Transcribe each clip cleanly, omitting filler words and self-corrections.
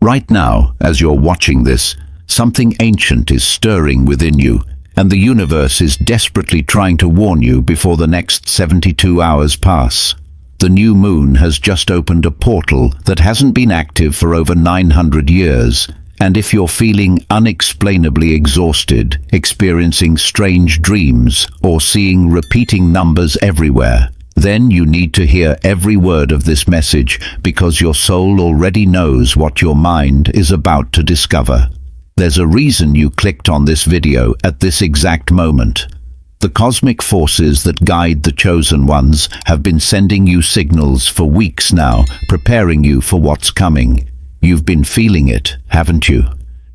Right now, as you're watching this, something ancient is stirring within you, and the universe is desperately trying to warn you before the next 72 hours pass. The new moon has just opened a portal that hasn't been active for over 900 years, and if you're feeling unexplainably exhausted, experiencing strange dreams, or seeing repeating numbers everywhere, then you need to hear every word of this message because your soul already knows what your mind is about to discover. There's a reason you clicked on this video at this exact moment. The cosmic forces that guide the chosen ones have been sending you signals for weeks now, preparing you for what's coming. You've been feeling it, haven't you?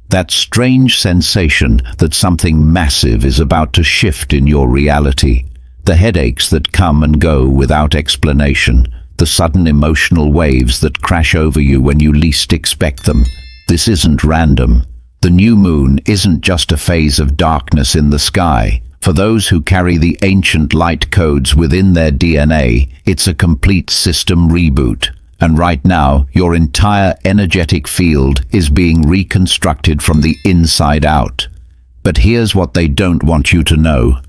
That strange sensation that something massive is about to shift in your reality. The headaches that come and go without explanation. The sudden emotional waves that crash over you when you least expect them. This isn't random. The new moon isn't just a phase of darkness in the sky. For those who carry the ancient light codes within their DNA, it's a complete system reboot. And right now, your entire energetic field is being reconstructed from the inside out. But here's what they don't want you to know.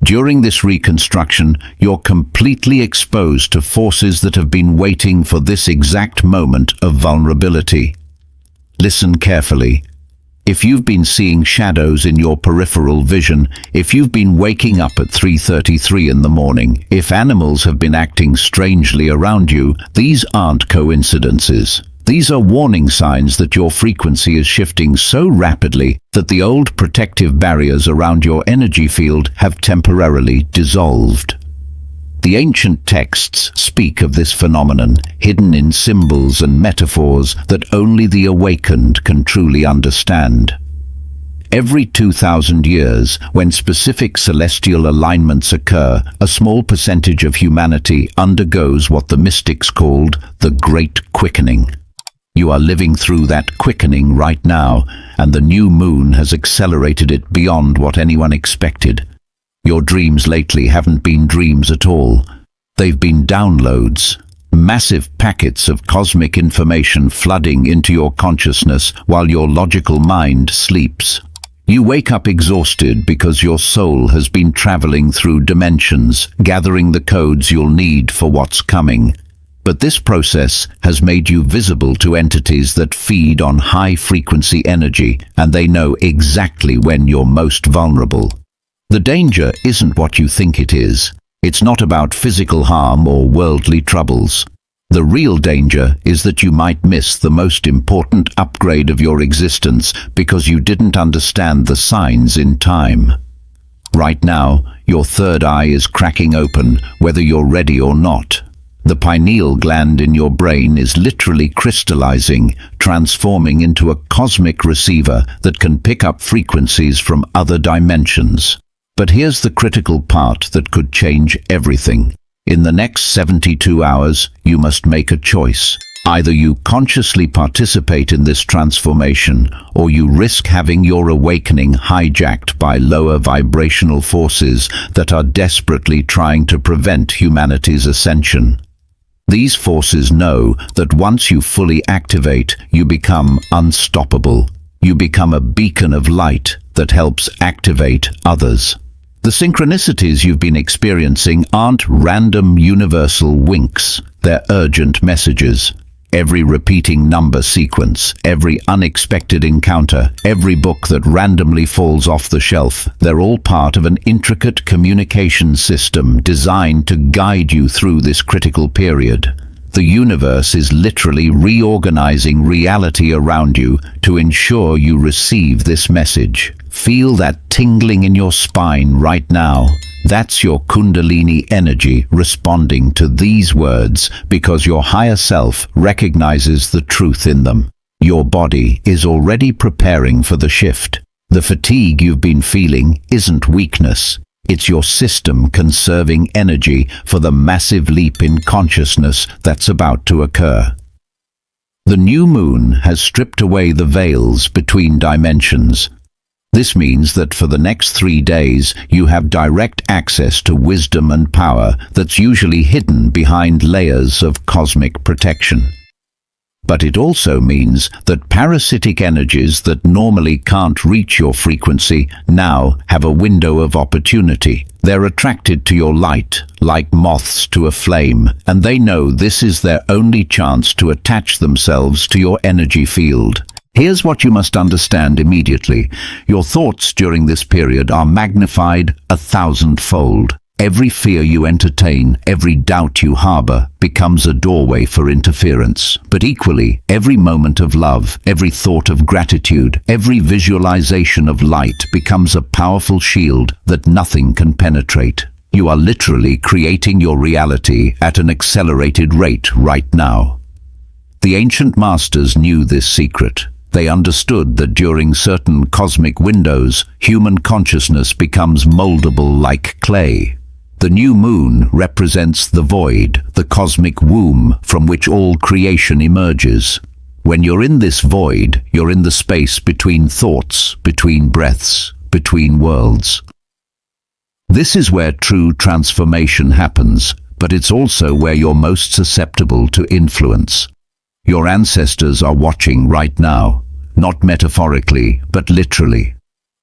During this reconstruction, you're completely exposed to forces that have been waiting for this exact moment of vulnerability. Listen carefully. If you've been seeing shadows in your peripheral vision, if you've been waking up at 3:33 in the morning, if animals have been acting strangely around you, these aren't coincidences. These are warning signs that your frequency is shifting so rapidly that the old protective barriers around your energy field have temporarily dissolved. The ancient texts speak of this phenomenon, hidden in symbols and metaphors that only the awakened can truly understand. Every 2,000 years, when specific celestial alignments occur, a small percentage of humanity undergoes what the mystics called the Great Quickening. You are living through that quickening right now, and the new moon has accelerated it beyond what anyone expected. Your dreams lately haven't been dreams at all. They've been downloads, massive packets of cosmic information flooding into your consciousness while your logical mind sleeps. You wake up exhausted because your soul has been traveling through dimensions, gathering the codes you'll need for what's coming. But this process has made you visible to entities that feed on high-frequency energy, and they know exactly when you're most vulnerable. The danger isn't what you think it is. It's not about physical harm or worldly troubles. The real danger is that you might miss the most important upgrade of your existence because you didn't understand the signs in time. Right now, your third eye is cracking open, whether you're ready or not. The pineal gland in your brain is literally crystallizing, transforming into a cosmic receiver that can pick up frequencies from other dimensions. But here's the critical part that could change everything. In the next 72 hours, you must make a choice. Either you consciously participate in this transformation, or you risk having your awakening hijacked by lower vibrational forces that are desperately trying to prevent humanity's ascension. These forces know that once you fully activate, you become unstoppable. You become a beacon of light that helps activate others. The synchronicities you've been experiencing aren't random universal winks. They're urgent messages. Every repeating number sequence, every unexpected encounter, every book that randomly falls off the shelf, they're all part of an intricate communication system designed to guide you through this critical period. The universe is literally reorganizing reality around you to ensure you receive this message. Feel that tingling in your spine right now. That's your Kundalini energy responding to these words because your higher self recognizes the truth in them. Your body is already preparing for the shift. The fatigue you've been feeling isn't weakness. It's your system conserving energy for the massive leap in consciousness that's about to occur. The new moon has stripped away the veils between dimensions. This means that for the next 3 days, you have direct access to wisdom and power that's usually hidden behind layers of cosmic protection. But it also means that parasitic energies that normally can't reach your frequency now have a window of opportunity. They're attracted to your light, like moths to a flame, and they know this is their only chance to attach themselves to your energy field. Here's what you must understand immediately. Your thoughts during this period are magnified 1,000-fold. Every fear you entertain, every doubt you harbor, becomes a doorway for interference. But equally, every moment of love, every thought of gratitude, every visualization of light becomes a powerful shield that nothing can penetrate. You are literally creating your reality at an accelerated rate right now. The ancient masters knew this secret. They understood that during certain cosmic windows, human consciousness becomes moldable like clay. The new moon represents the void, the cosmic womb from which all creation emerges. When you're in this void, you're in the space between thoughts, between breaths, between worlds. This is where true transformation happens, but it's also where you're most susceptible to influence. Your ancestors are watching right now, not metaphorically, but literally.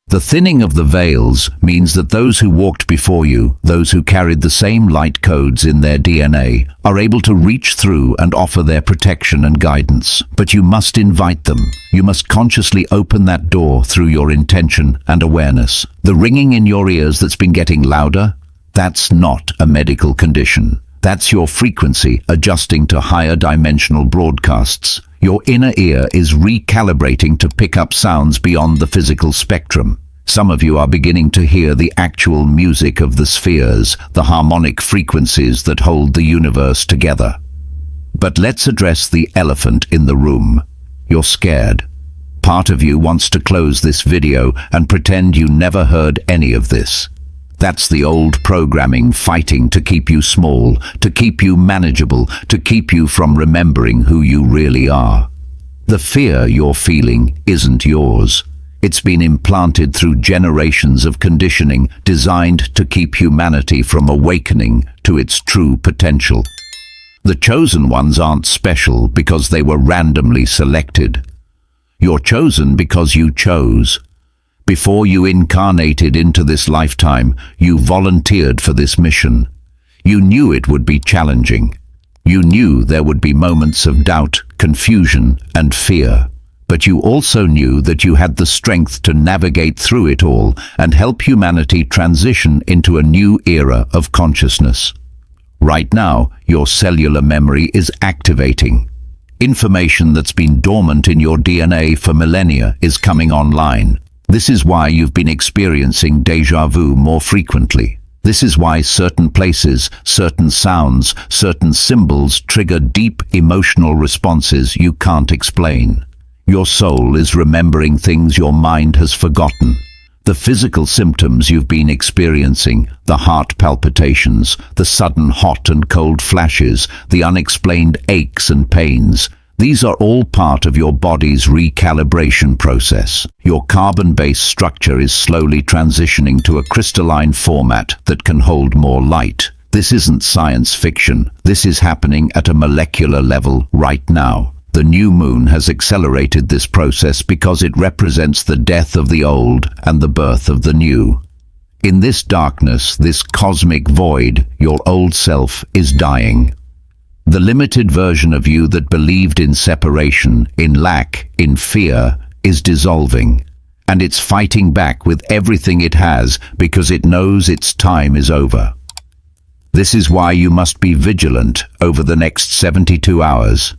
The thinning of the veils means that those who walked before you, those who carried the same light codes in their DNA, are able to reach through and offer their protection and guidance. But you must invite them. You must consciously open that door through your intention and awareness. The ringing in your ears that's been getting louder, that's not a medical condition. That's your frequency adjusting to higher dimensional broadcasts. Your inner ear is recalibrating to pick up sounds beyond the physical spectrum. Some of you are beginning to hear the actual music of the spheres, the harmonic frequencies that hold the universe together. But let's address the elephant in the room. You're scared. Part of you wants to close this video and pretend you never heard any of this. That's the old programming fighting to keep you small, to keep you manageable, to keep you from remembering who you really are. The fear you're feeling isn't yours. It's been implanted through generations of conditioning designed to keep humanity from awakening to its true potential. The chosen ones aren't special because they were randomly selected. You're chosen because you chose. Before you incarnated into this lifetime, you volunteered for this mission. You knew it would be challenging. You knew there would be moments of doubt, confusion, and fear. But you also knew that you had the strength to navigate through it all and help humanity transition into a new era of consciousness. Right now, your cellular memory is activating. Information that's been dormant in your DNA for millennia is coming online. This is why you've been experiencing déjà vu more frequently. This is why certain places, certain sounds, certain symbols trigger deep emotional responses you can't explain. Your soul is remembering things your mind has forgotten. The physical symptoms you've been experiencing, the heart palpitations, the sudden hot and cold flashes, the unexplained aches and pains, these are all part of your body's recalibration process. Your carbon-based structure is slowly transitioning to a crystalline format that can hold more light. This isn't science fiction. This is happening at a molecular level right now. The new moon has accelerated this process because it represents the death of the old and the birth of the new. In this darkness, this cosmic void, your old self is dying. The limited version of you that believed in separation, in lack, in fear, is dissolving. And it's fighting back with everything it has because it knows its time is over. This is why you must be vigilant over the next 72 hours.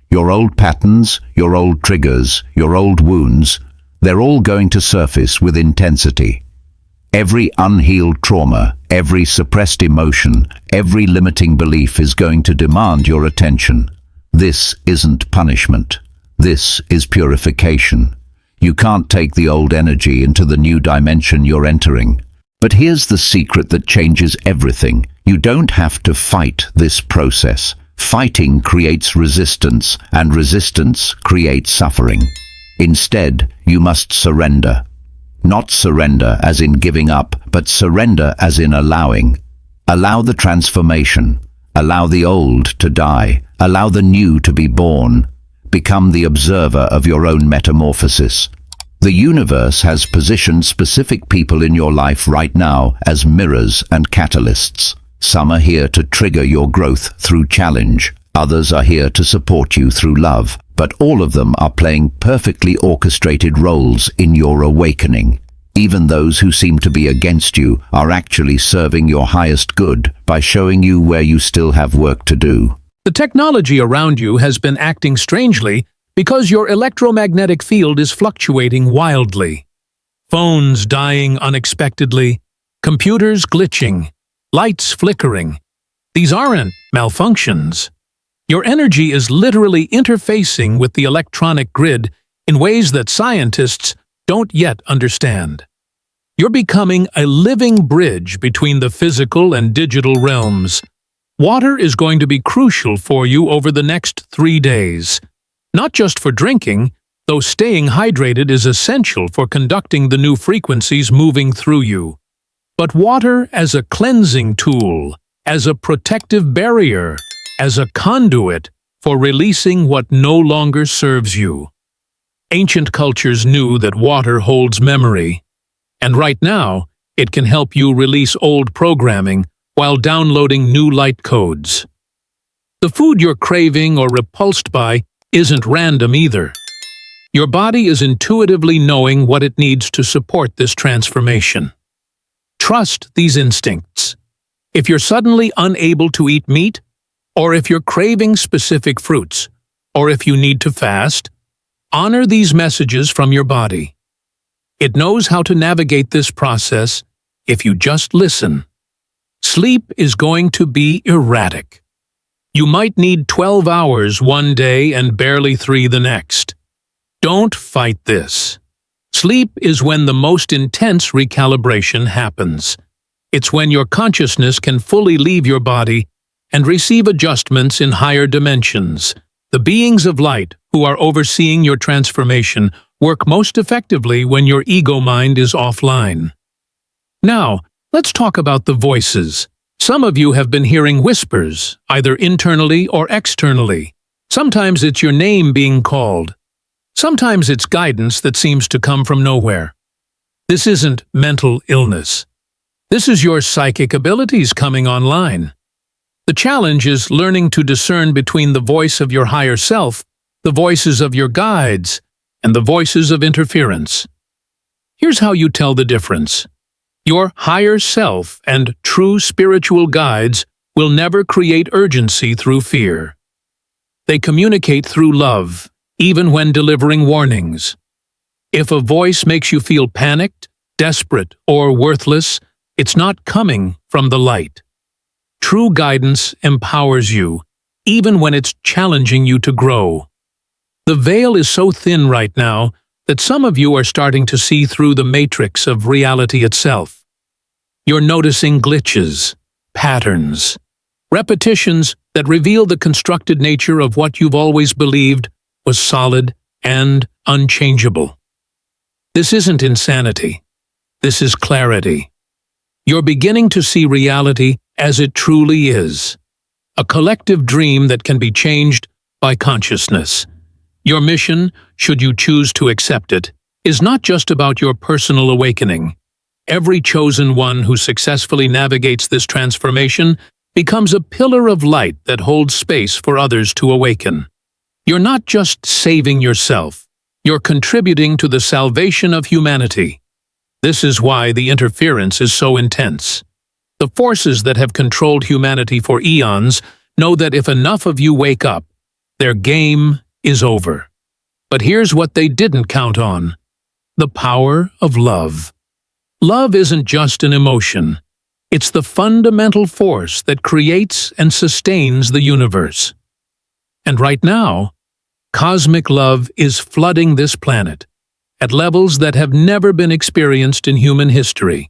Your old patterns, your old triggers, your old wounds, they're all going to surface with intensity. Every unhealed trauma, every suppressed emotion, every limiting belief is going to demand your attention. This isn't punishment. This is purification. You can't take the old energy into the new dimension you're entering. But here's the secret that changes everything. You don't have to fight this process. Fighting creates resistance, and resistance creates suffering. Instead, you must surrender. Not surrender as in giving up, but surrender as in allowing. Allow the transformation. Allow the old to die. Allow the new to be born. Become the observer of your own metamorphosis. The universe has positioned specific people in your life right now as mirrors and catalysts. Some are here to trigger your growth through challenge. Others are here to support you through love. But all of them are playing perfectly orchestrated roles in your awakening. Even those who seem to be against you are actually serving your highest good by showing you where you still have work to do. The technology around you has been acting strangely because your electromagnetic field is fluctuating wildly. Phones dying unexpectedly, computers glitching, lights flickering. These aren't malfunctions. Your energy is literally interfacing with the electronic grid in ways that scientists don't yet understand. You're becoming a living bridge between the physical and digital realms. Water is going to be crucial for you over the next 3 days. Not just for drinking, though staying hydrated is essential for conducting the new frequencies moving through you. But water as a cleansing tool, as a protective barrier, as a conduit for releasing what no longer serves you. Ancient cultures knew that water holds memory, and right now it can help you release old programming while downloading new light codes. The food you're craving or repulsed by isn't random either. Your body is intuitively knowing what it needs to support this transformation. Trust these instincts. If you're suddenly unable to eat meat, or if you're craving specific fruits, or if you need to fast, honor these messages from your body. It knows how to navigate this process if you just listen. Sleep is going to be erratic. You might need 12 hours one day and barely 3 the next. Don't fight this. Sleep is when the most intense recalibration happens. It's when your consciousness can fully leave your body and receive adjustments in higher dimensions. The beings of light who are overseeing your transformation work most effectively when your ego mind is offline. Now, let's talk about the voices. Some of you have been hearing whispers, either internally or externally. Sometimes it's your name being called. Sometimes it's guidance that seems to come from nowhere. This isn't mental illness. This is your psychic abilities coming online. The challenge is learning to discern between the voice of your higher self, the voices of your guides, and the voices of interference. Here's how you tell the difference. Your higher self and true spiritual guides will never create urgency through fear. They communicate through love, even when delivering warnings. If a voice makes you feel panicked, desperate, or worthless, it's not coming from the light. True guidance empowers you, even when it's challenging you to grow. The veil is so thin right now that some of you are starting to see through the matrix of reality itself. You're noticing glitches, patterns, repetitions that reveal the constructed nature of what you've always believed was solid and unchangeable. This isn't insanity. This is clarity. You're beginning to see reality as it truly is, a collective dream that can be changed by consciousness. Your mission, should you choose to accept it, is not just about your personal awakening. Every chosen one who successfully navigates this transformation becomes a pillar of light that holds space for others to awaken. You're not just saving yourself, you're contributing to the salvation of humanity. This is why the interference is so intense. The forces that have controlled humanity for eons know that if enough of you wake up, their game is over. But here's what they didn't count on: the power of love. Love isn't just an emotion. It's the fundamental force that creates and sustains the universe. And right now, cosmic love is flooding this planet at levels that have never been experienced in human history.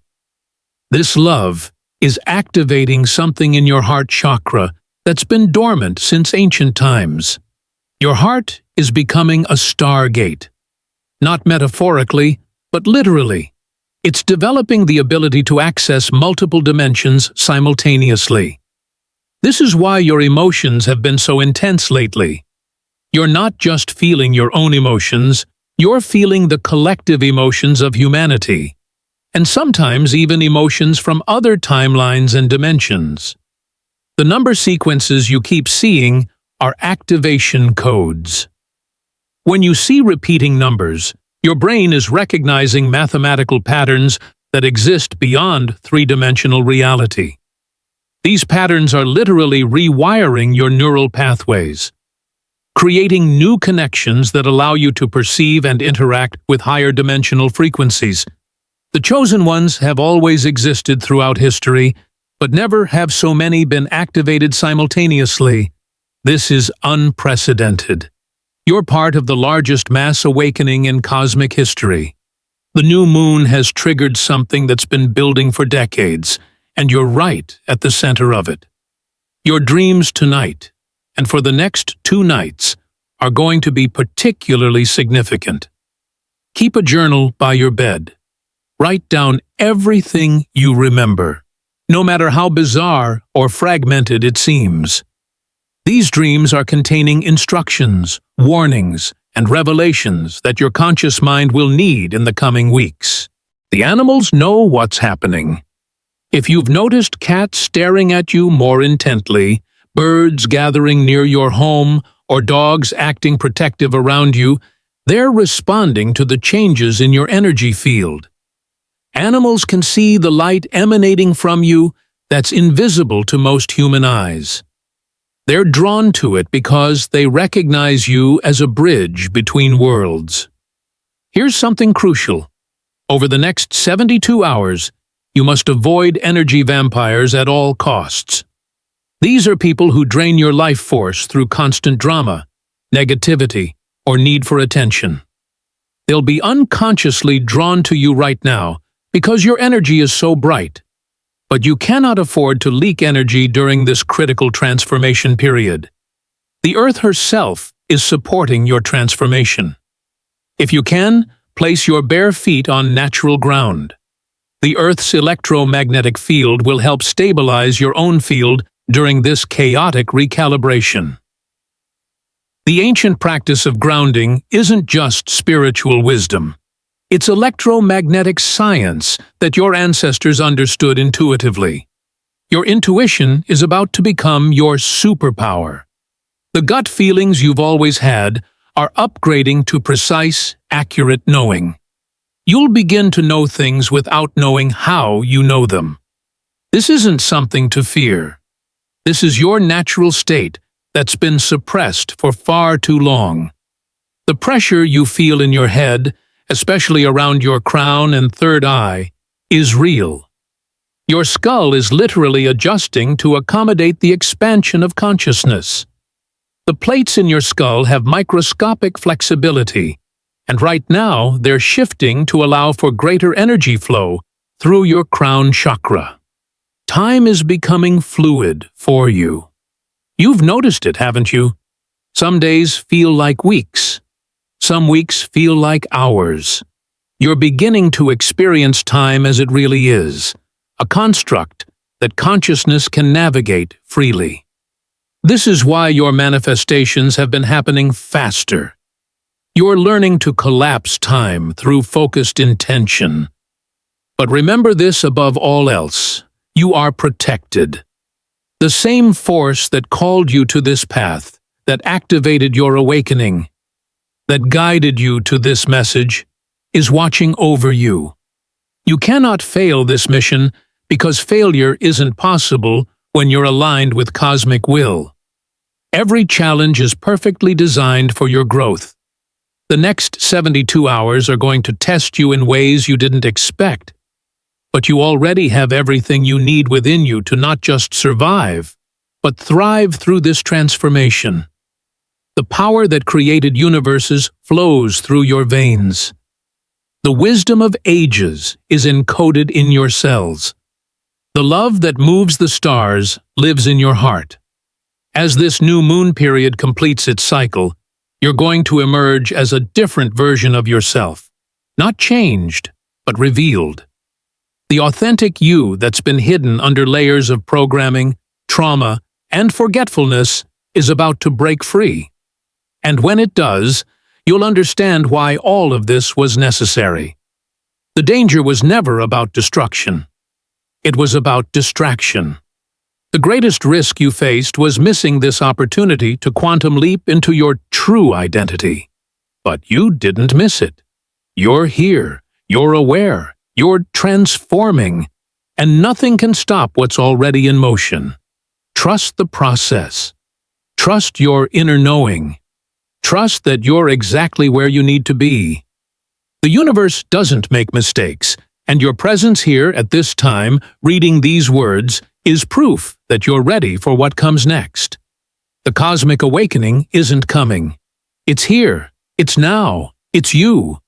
This love is activating something in your heart chakra that's been dormant since ancient times. Your heart is becoming a stargate. Not metaphorically, but literally. It's developing the ability to access multiple dimensions simultaneously. This is why your emotions have been so intense lately. You're not just feeling your own emotions, you're feeling the collective emotions of humanity, and sometimes even emotions from other timelines and dimensions. The number sequences you keep seeing are activation codes. When you see repeating numbers, your brain is recognizing mathematical patterns that exist beyond three-dimensional reality. These patterns are literally rewiring your neural pathways, creating new connections that allow you to perceive and interact with higher dimensional frequencies. The chosen ones have always existed throughout history, but never have so many been activated simultaneously. This is unprecedented. You're part of the largest mass awakening in cosmic history. The new moon has triggered something that's been building for decades, and you're right at the center of it. Your dreams tonight, and for the next 2 nights, are going to be particularly significant. Keep a journal by your bed. Write down everything you remember, no matter how bizarre or fragmented it seems. These dreams are containing instructions, warnings, and revelations that your conscious mind will need in the coming weeks. The animals know what's happening. If you've noticed cats staring at you more intently, birds gathering near your home, or dogs acting protective around you, they're responding to the changes in your energy field. Animals can see the light emanating from you that's invisible to most human eyes. They're drawn to it because they recognize you as a bridge between worlds. Here's something crucial. Over the next 72 hours, you must avoid energy vampires at all costs. These are people who drain your life force through constant drama, negativity, or need for attention. They'll be unconsciously drawn to you right now because your energy is so bright. But you cannot afford to leak energy during this critical transformation period. The Earth herself is supporting your transformation. If you can, place your bare feet on natural ground. The Earth's electromagnetic field will help stabilize your own field during this chaotic recalibration. The ancient practice of grounding isn't just spiritual wisdom. It's electromagnetic science that your ancestors understood intuitively. Your intuition is about to become your superpower. The gut feelings you've always had are upgrading to precise, accurate knowing. You'll begin to know things without knowing how you know them. This isn't something to fear. This is your natural state that's been suppressed for far too long. The pressure you feel in your head, especially around your crown and third eye, is real. Your skull is literally adjusting to accommodate the expansion of consciousness. The plates in your skull have microscopic flexibility, and right now they're shifting to allow for greater energy flow through your crown chakra. Time is becoming fluid for you. You've noticed it, haven't you? Some days feel like weeks. Some weeks feel like hours. You're beginning to experience time as it really is, a construct that consciousness can navigate freely. This is why your manifestations have been happening faster. You're learning to collapse time through focused intention. But remember this above all else, you are protected. The same force that called you to this path, that activated your awakening, that guided you to this message, is watching over you. You cannot fail this mission because failure isn't possible when you're aligned with cosmic will. Every challenge is perfectly designed for your growth. The next 72 hours are going to test you in ways you didn't expect, but you already have everything you need within you to not just survive, but thrive through this transformation. The power that created universes flows through your veins. The wisdom of ages is encoded in your cells. The love that moves the stars lives in your heart. As this new moon period completes its cycle, you're going to emerge as a different version of yourself. Not changed, but revealed. The authentic you that's been hidden under layers of programming, trauma, and forgetfulness is about to break free. And when it does, you'll understand why all of this was necessary. The danger was never about destruction. It was about distraction. The greatest risk you faced was missing this opportunity to quantum leap into your true identity. But you didn't miss it. You're here, you're aware, you're transforming, and nothing can stop what's already in motion. Trust the process. Trust your inner knowing. Trust that you're exactly where you need to be. The universe doesn't make mistakes, and your presence here at this time, reading these words, is proof that you're ready for what comes next. The cosmic awakening isn't coming. It's here. It's now. It's you.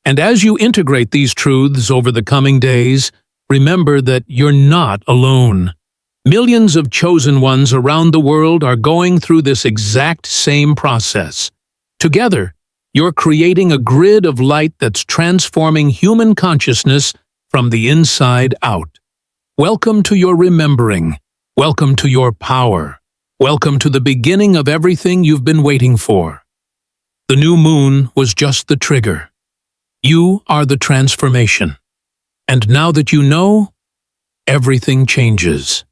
And as you integrate these truths over the coming days, remember that you're not alone. Millions of chosen ones around the world are going through this exact same process. Together, you're creating a grid of light that's transforming human consciousness from the inside out. Welcome to your remembering. Welcome to your power. Welcome to the beginning of everything you've been waiting for. The new moon was just the trigger. You are the transformation. And now that you know, everything changes.